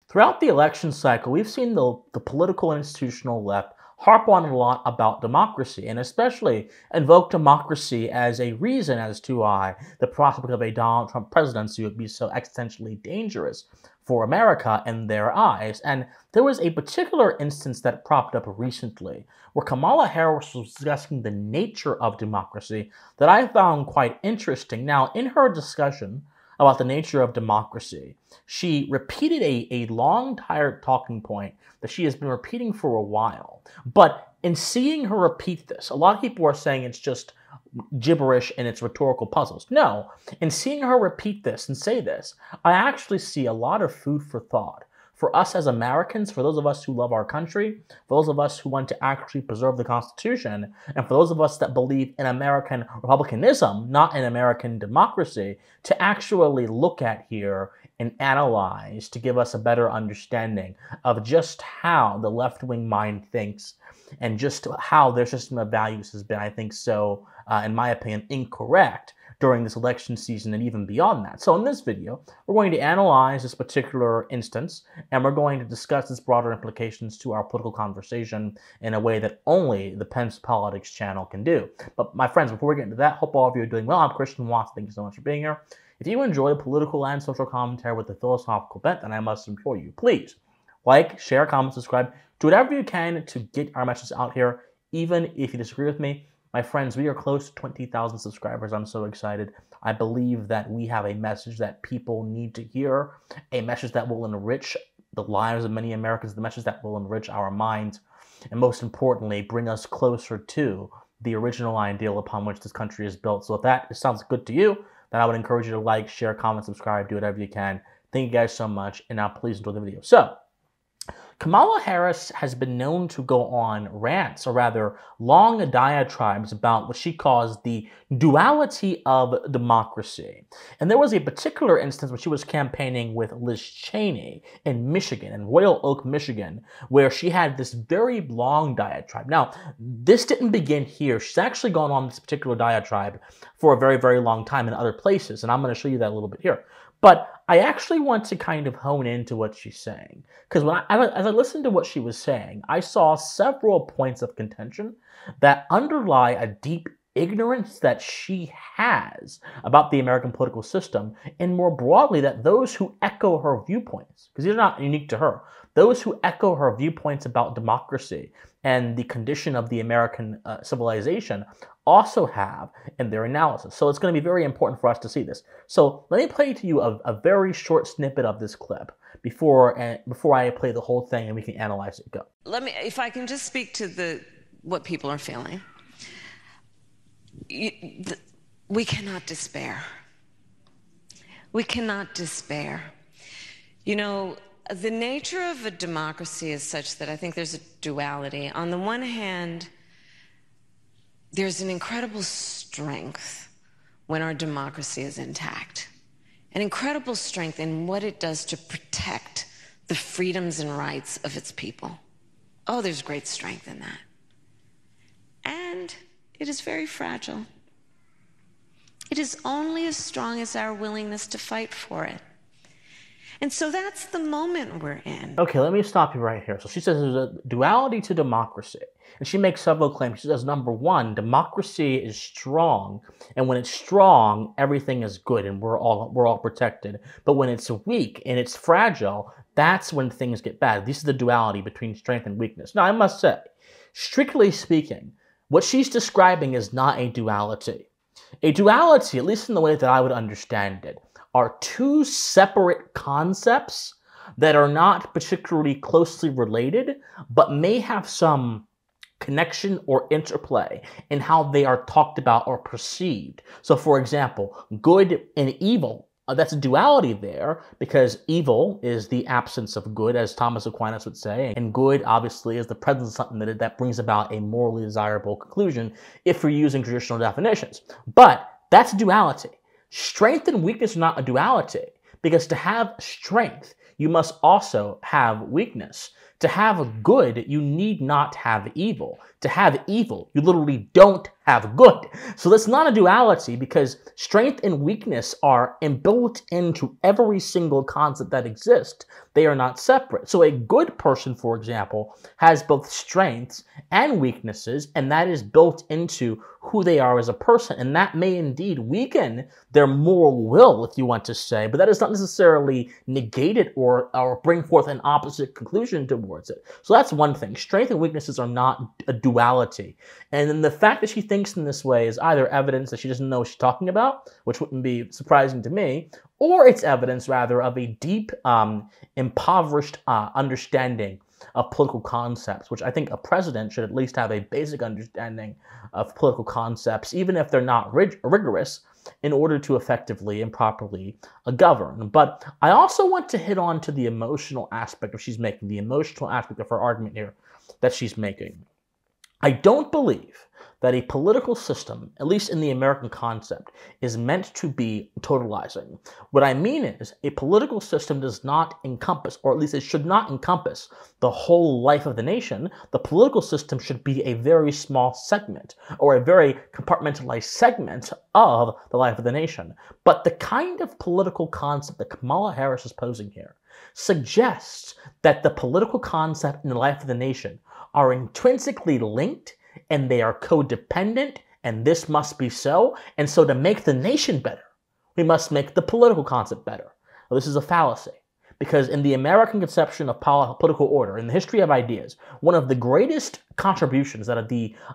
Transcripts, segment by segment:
Throughout the election cycle, we've seen the political and institutional left harp on a lot about democracy, and especially invoke democracy as a reason as to why the prospect of a Donald Trump presidency would be so existentially dangerous for America in their eyes. And there was a particular instance that propped up recently where Kamala Harris was discussing the nature of democracy that I found quite interesting. Now, in her discussion about the nature of democracy, she repeated a long, tired talking point that she has been repeating for a while. But in seeing her repeat this, a lot of people are saying it's just gibberish and it's rhetorical puzzles. No, in seeing her repeat this and say this, I actually see a lot of food for thought. For us as Americans, for those of us who love our country, for those of us who want to actually preserve the Constitution, and for those of us that believe in American republicanism, not in American democracy, to actually look at here and analyze to give us a better understanding of just how the left-wing mind thinks and just how their system of values has been, I think, so, in my opinion, incorrect during this election season and even beyond that. So in this video, we're going to analyze this particular instance, and we're going to discuss its broader implications to our political conversation in a way that only the Pensive Politics channel can do. But my friends, before we get into that, hope all of you are doing well. I'm Christian Watts. Thank you so much for being here. If you enjoy political and social commentary with a philosophical bent, then I must implore you, please like, share, comment, subscribe, do whatever you can to get our message out here, even if you disagree with me. My friends, we are close to 20,000 subscribers. I'm so excited. I believe that we have a message that people need to hear, a message that will enrich the lives of many Americans, the message that will enrich our minds, and most importantly, bring us closer to the original ideal upon which this country is built. So if that sounds good to you, then I would encourage you to like, share, comment, subscribe, do whatever you can. Thank you guys so much, and now please enjoy the video. So, Kamala Harris has been known to go on rants, or rather long diatribes, about what she calls the duality of democracy. And there was a particular instance where she was campaigning with Liz Cheney in Michigan, in Royal Oak, Michigan, where she had this very long diatribe. Now, this didn't begin here. She's actually gone on this particular diatribe for a very, very long time in other places, and I'm going to show you that a little bit here. But I actually want to kind of hone into what she's saying, because as I listened to what she was saying, I saw several points of contention that underlie a deep ignorance that she has about the American political system, and more broadly, that those who echo her viewpoints, because these are not unique to her, those who echo her viewpoints about democracy and the condition of the American civilization also have in their analysis. So it's going to be very important for us to see this. So let me play to you a very short snippet of this clip before I play the whole thing and we can analyze it. Go. If I can just speak to what people are feeling. We cannot despair. We cannot despair. You know, the nature of a democracy is such that I think there's a duality. On the one hand, there's an incredible strength when our democracy is intact. An incredible strength in what it does to protect the freedoms and rights of its people. Oh, there's great strength in that. And it is very fragile. It is only as strong as our willingness to fight for it. And so that's the moment we're in. Okay, let me stop you right here. So she says there's a duality to democracy. And she makes several claims. She says, number one, democracy is strong. And when it's strong, everything is good and we're all protected. But when it's weak and it's fragile, that's when things get bad. This is the duality between strength and weakness. Now, I must say, strictly speaking, what she's describing is not a duality. A duality, at least in the way that I would understand it, are two separate concepts that are not particularly closely related, but may have some connection or interplay in how they are talked about or perceived. So, for example, good and evil, that's a duality there, because evil is the absence of good, as Thomas Aquinas would say, and good, obviously, is the presence of something that brings about a morally desirable conclusion if we're using traditional definitions. But that's duality. Strength and weakness are not a duality, because to have strength, you must also have weakness. To have good, you need not have evil. To have evil, you literally don't have good. So that's not a duality, because strength and weakness are inbuilt into every single concept that exists. They are not separate. So a good person, for example, has both strengths and weaknesses, and that is built into who they are as a person. And that may indeed weaken their moral will, if you want to say, but that does not necessarily negate it or bring forth an opposite conclusion towards it. So that's one thing. Strength and weaknesses are not a duality. And then the fact that she thinks in this way is either evidence that she doesn't know what she's talking about, which wouldn't be surprising to me, or it's evidence, rather, of a deep, impoverished understanding of political concepts, which I think a president should at least have a basic understanding of political concepts, even if they're not rigorous, in order to effectively and properly govern. But I also want to hit on to the emotional aspect of she's making, the emotional aspect of her argument here that she's making. I don't believe that a political system, at least in the American concept, is meant to be totalizing. What I mean is, a political system does not encompass, or at least it should not encompass, the whole life of the nation. The political system should be a very small segment, or a very compartmentalized segment of the life of the nation. But the kind of political concept that Kamala Harris is posing here suggests that the political concept and the life of the nation are intrinsically linked, and they are codependent, and this must be so. And so to make the nation better, we must make the political concept better. Well, this is a fallacy, because in the American conception of political order, in the history of ideas, one of the greatest contributions that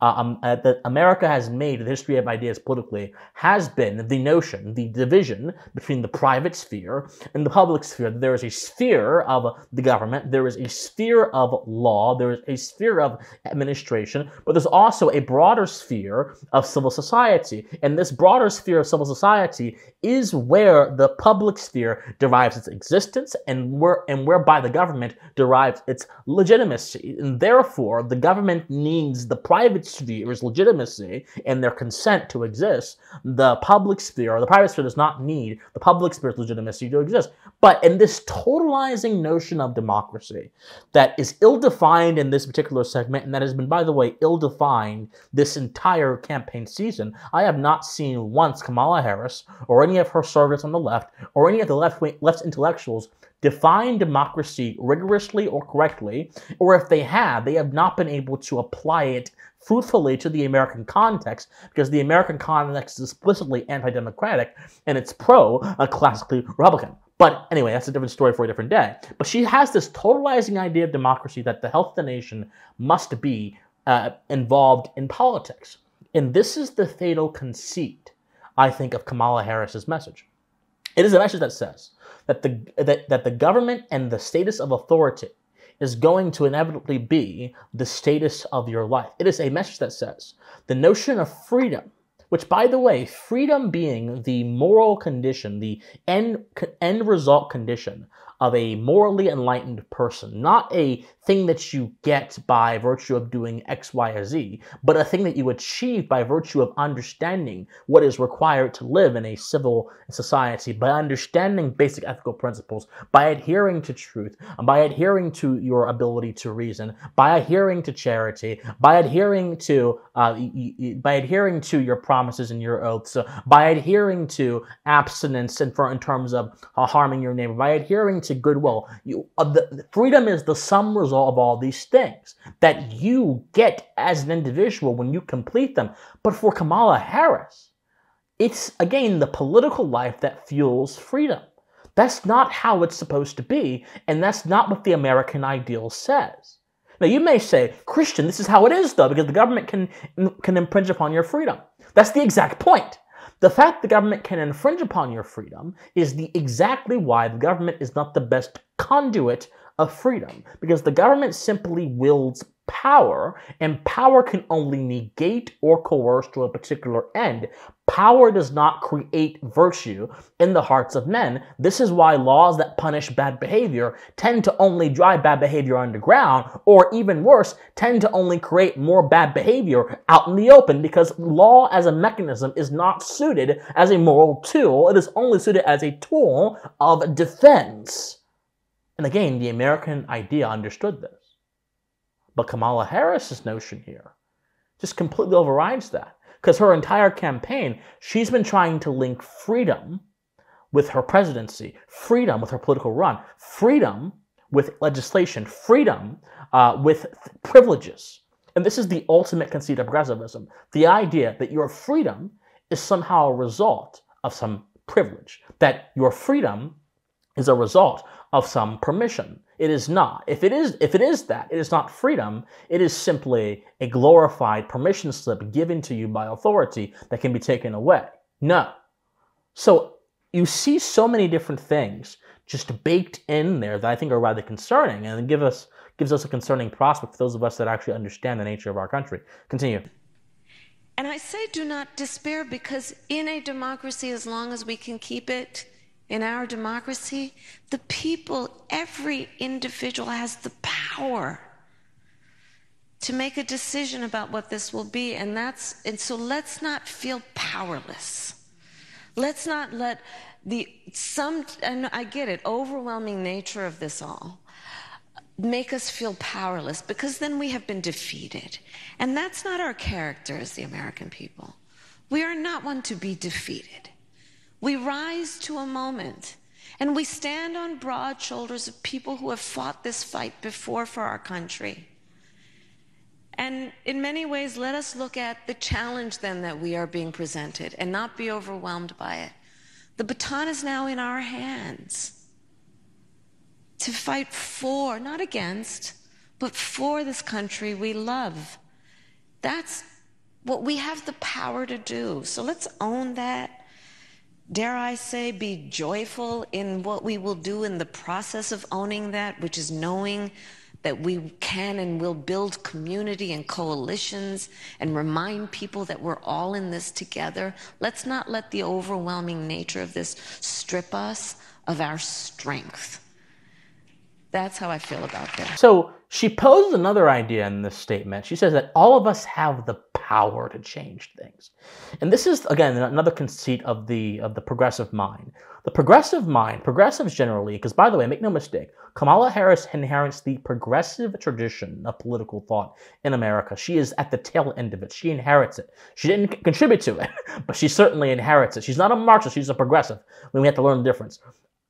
that America has made in the history of ideas politically has been the notion, the division between the private sphere and the public sphere. There is a sphere of the government, there is a sphere of law, there is a sphere of administration, but there's also a broader sphere of civil society. And this broader sphere of civil society is where the public sphere derives its existence, and whereby the government derives its legitimacy. And therefore, the government needs the private sphere's legitimacy and their consent to exist. The public sphere, or the private sphere, does not need the public sphere's legitimacy to exist. But in this totalizing notion of democracy that is ill-defined in this particular segment, and that has been, by the way, ill-defined this entire campaign season, I have not seen once Kamala Harris or any of her surrogates on the left or any of the left intellectuals define democracy rigorously or correctly, or if they have not been able to apply it fruitfully to the American context, because the American context is explicitly anti-democratic and it's classically Republican. But anyway, that's a different story for a different day. But she has this totalizing idea of democracy, that the health of the nation must be involved in politics. And this is the fatal conceit, I think, of Kamala Harris's message. It is a message that says that the government and the status of authority is going to inevitably be the status of your life. It is a message that says the notion of freedom, which, by the way, freedom being the moral condition, the end result condition of a morally enlightened person, not a thing that you get by virtue of doing X, Y, or Z, but a thing that you achieve by virtue of understanding what is required to live in a civil society, by understanding basic ethical principles, by adhering to truth, by adhering to your ability to reason, by adhering to charity, by adhering to your promises and your oaths, by adhering to abstinence in terms of harming your neighbor, by adhering to goodwill. Freedom is the sum result of all these things that you get as an individual when you complete them. But for Kamala Harris, it's, again, the political life that fuels freedom. That's not how it's supposed to be, and that's not what the American ideal says. Now, you may say, Christian, this is how it is, though, because the government can infringe upon your freedom. That's the exact point. The fact the government can infringe upon your freedom is exactly why the government is not the best conduit of freedom, because the government simply wields power, and power can only negate or coerce to a particular end. Power does not create virtue in the hearts of men. This is why laws that punish bad behavior tend to only drive bad behavior underground, or even worse, tend to only create more bad behavior out in the open, because law as a mechanism is not suited as a moral tool. It is only suited as a tool of defense. And again, the American idea understood this. But Kamala Harris's notion here just completely overrides that. Because her entire campaign, she's been trying to link freedom with her presidency, freedom with her political run, freedom with legislation, freedom with privileges. And this is the ultimate conceit of progressivism. The idea that your freedom is somehow a result of some privilege, that your freedom is a result of some permission. It is not. If it is that, it is not freedom. It is simply a glorified permission slip given to you by authority that can be taken away. No. So you see so many different things just baked in there that I think are rather concerning, and gives us a concerning prospect for those of us that actually understand the nature of our country. Continue. And I say do not despair, because in a democracy, as long as we can keep it in our democracy, the people, every individual has the power to make a decision about what this will be. And so let's not feel powerless. Let's not let and I get it, overwhelming nature of this all make us feel powerless, because then we have been defeated. And that's not our character as the American people. We are not one to be defeated. We rise to a moment, and we stand on broad shoulders of people who have fought this fight before for our country. And in many ways, let us look at the challenge then that we are being presented and not be overwhelmed by it. The baton is now in our hands to fight for, not against, but for this country we love. That's what we have the power to do. So let's own that. Dare I say, be joyful in what we will do in the process of owning that, which is knowing that we can and will build community and coalitions and remind people that we're all in this together. Let's not let the overwhelming nature of this strip us of our strength. That's how I feel about that. So she poses another idea in this statement. She says that all of us have the power to change things. And this is, again, another conceit of the progressive mind. The progressive mind, progressives generally, because by the way, make no mistake, Kamala Harris inherits the progressive tradition of political thought in America. She is at the tail end of it. She inherits it. She didn't contribute to it, but she certainly inherits it. She's not a Marxist, she's a progressive. We have to learn the difference.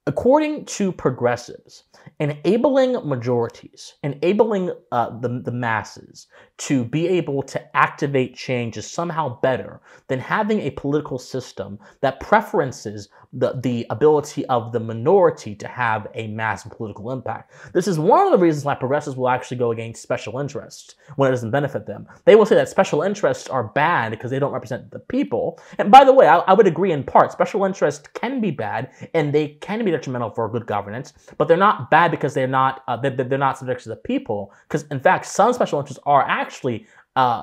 According to progressives, enabling majorities, enabling the masses to be able to activate change is somehow better than having a political system that preferences the ability of the minority to have a massive political impact. This is one of the reasons why progressives will actually go against special interests when it doesn't benefit them. They will say that special interests are bad because they don't represent the people. And by the way, I would agree in part. Special interests can be bad and they can be detrimental for good governance, but they're not bad because they're not subject to the people. Because in fact, some special interests are actually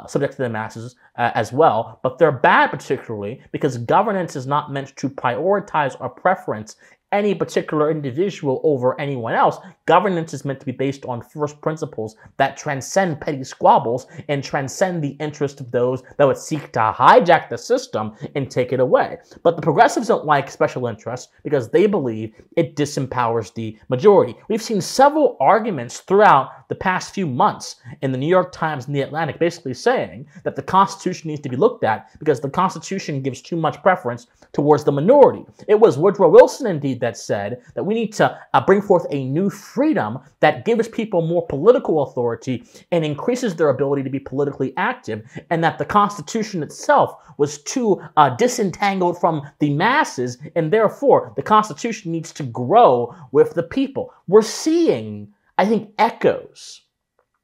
subject to the masses as well, but they're bad particularly because governance is not meant to prioritize or preference any particular individual over anyone else. Governance is meant to be based on first principles that transcend petty squabbles and transcend the interest of those that would seek to hijack the system and take it away. But the progressives don't like special interests because they believe it disempowers the majority. We've seen several arguments throughout the past few months in the New York Times and the Atlantic basically saying that the Constitution needs to be looked at because the Constitution gives too much preference towards the minority. It was Woodrow Wilson, indeed, that said that we need to bring forth a new freedom that gives people more political authority and increases their ability to be politically active, and that the Constitution itself was too disentangled from the masses, and therefore the Constitution needs to grow with the people. We're seeing, I think, echoes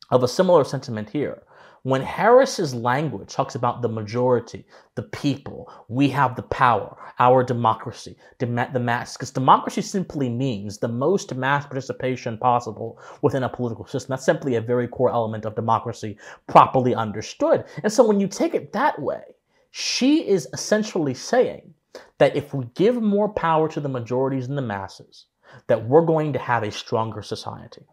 of a similar sentiment here. When Harris's language talks about the majority, the people, we have the power, our democracy, the mass, because democracy simply means the most mass participation possible within a political system. That's simply a very core element of democracy, properly understood. And so when you take it that way, she is essentially saying that if we give more power to the majorities and the masses, that we're going to have a stronger society.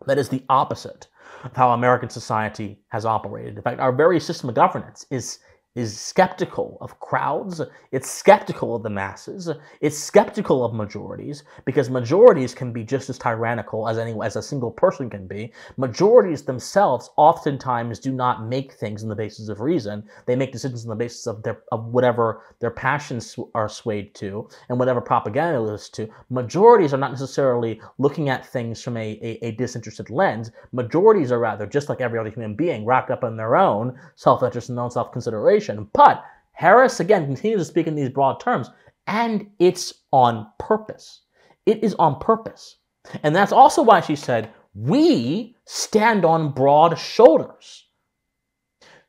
That is the opposite of how American society has operated. In fact, our very system of governance is is skeptical of crowds, it's skeptical of the masses, it's skeptical of majorities, because majorities can be just as tyrannical as a single person can be. Majorities themselves oftentimes do not make things on the basis of reason. They make decisions on the basis of whatever their passions are swayed to and whatever propaganda is to. Majorities are not necessarily looking at things from a disinterested lens. Majorities are rather, just like every other human being, wrapped up in their own self-interest and own self-consideration. But Harris, again, continues to speak in these broad terms, and it's on purpose. It is on purpose. And that's also why she said, we stand on broad shoulders.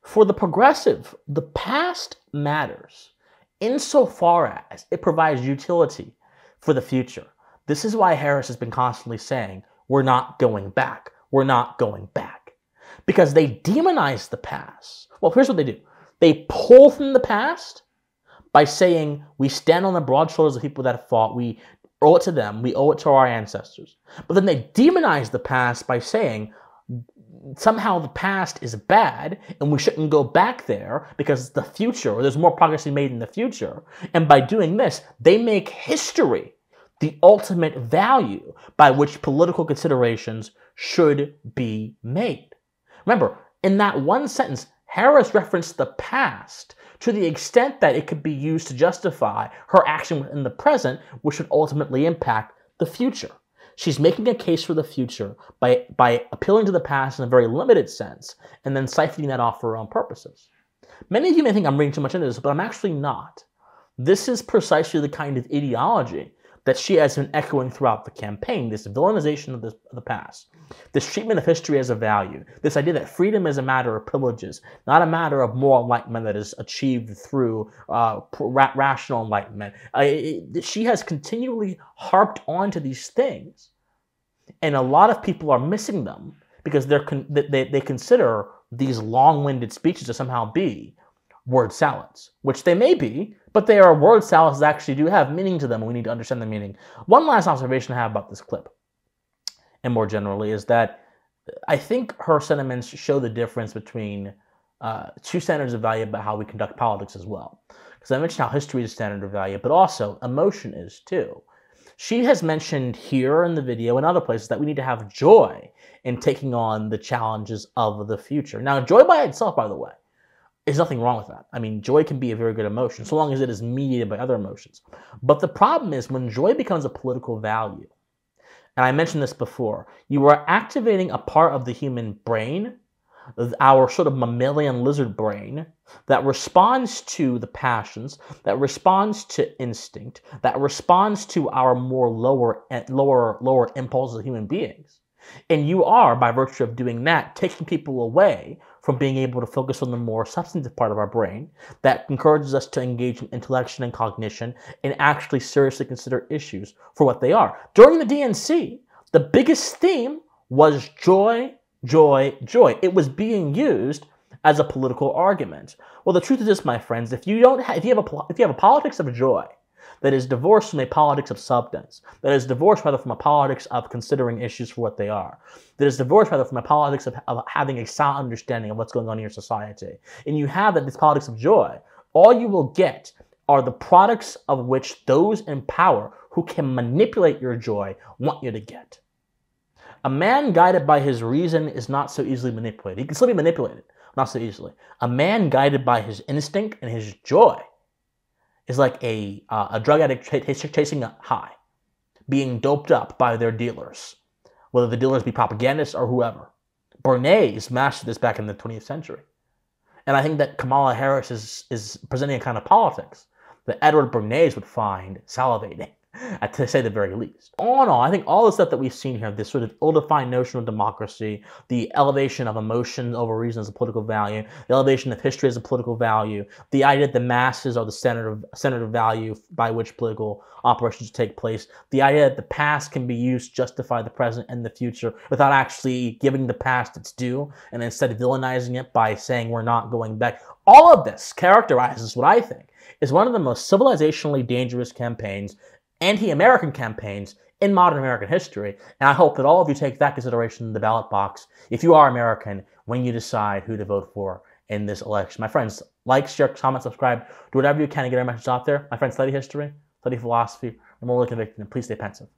For the progressive, the past matters insofar as it provides utility for the future. This is why Harris has been constantly saying, we're not going back. We're not going back. Because they demonize the past. Well, here's what they do. They pull from the past by saying, we stand on the broad shoulders of people that have fought. We owe it to them. We owe it to our ancestors. But then they demonize the past by saying, somehow the past is bad and we shouldn't go back there because it's the future, or there's more progress to be made in the future. And by doing this, they make history the ultimate value by which political considerations should be made. Remember, in that one sentence, Harris referenced the past to the extent that it could be used to justify her action in the present, which would ultimately impact the future. She's making a case for the future by appealing to the past in a very limited sense, and then siphoning that off for her own purposes. Many of you may think I'm reading too much into this, but I'm actually not. This is precisely the kind of ideology that she has been echoing throughout the campaign, this villainization of the past, this treatment of history as a value, this idea that freedom is a matter of privileges, not a matter of moral enlightenment that is achieved through rational enlightenment. She has continually harped onto these things, and a lot of people are missing them because they consider these long-winded speeches to somehow be word salads, which they may be, but they are word salads that actually do have meaning to them, and we need to understand the meaning. One last observation I have about this clip, and more generally, is that I think her sentiments show the difference between two standards of value about how we conduct politics as well. Because I mentioned how history is a standard of value, but also emotion is too. She has mentioned here in the video and other places that we need to have joy in taking on the challenges of the future. Now, joy by itself, by the way, there's nothing wrong with that. I mean, joy can be a very good emotion, so long as it is mediated by other emotions. But the problem is when joy becomes a political value, and I mentioned this before, you are activating a part of the human brain, our sort of mammalian lizard brain, that responds to the passions, that responds to instinct, that responds to our more lower impulses of human beings. And you are, by virtue of doing that, taking people away from being able to focus on the more substantive part of our brain that encourages us to engage in intellection and cognition and actually seriously consider issues for what they are. During the DNC, the biggest theme was joy, joy, joy. It was being used as a political argument. Well, the truth is this, my friends, if you have a politics of joy that is divorced from a politics of substance, that is divorced rather from a politics of considering issues for what they are, that is divorced rather from a politics of having a sound understanding of what's going on in your society, and you have this politics of joy, all you will get are the products of which those in power who can manipulate your joy want you to get. A man guided by his reason is not so easily manipulated. He can still be manipulated, not so easily. A man guided by his instinct and his joy is like a drug addict chasing a high, being doped up by their dealers, whether the dealers be propagandists or whoever. Bernays mastered this back in the 20th century. And I think that Kamala Harris is presenting a kind of politics that Edward Bernays would find salivating, to say the very least. All in all, I think all the stuff that we've seen here, this sort of ill-defined notion of democracy, the elevation of emotion over reason as a political value, the elevation of history as a political value, the idea that the masses are the standard of value by which political operations take place, the idea that the past can be used to justify the present and the future without actually giving the past its due, and instead villainizing it by saying we're not going back. All of this characterizes what I think is one of the most civilizationally dangerous campaigns, anti-American campaigns in modern American history, and I hope that all of you take that consideration in the ballot box if you are American when you decide who to vote for in this election. My friends, like, share, comment, subscribe, do whatever you can to get our message out there. My friends, study history, study philosophy, and more convicted, and please stay pensive.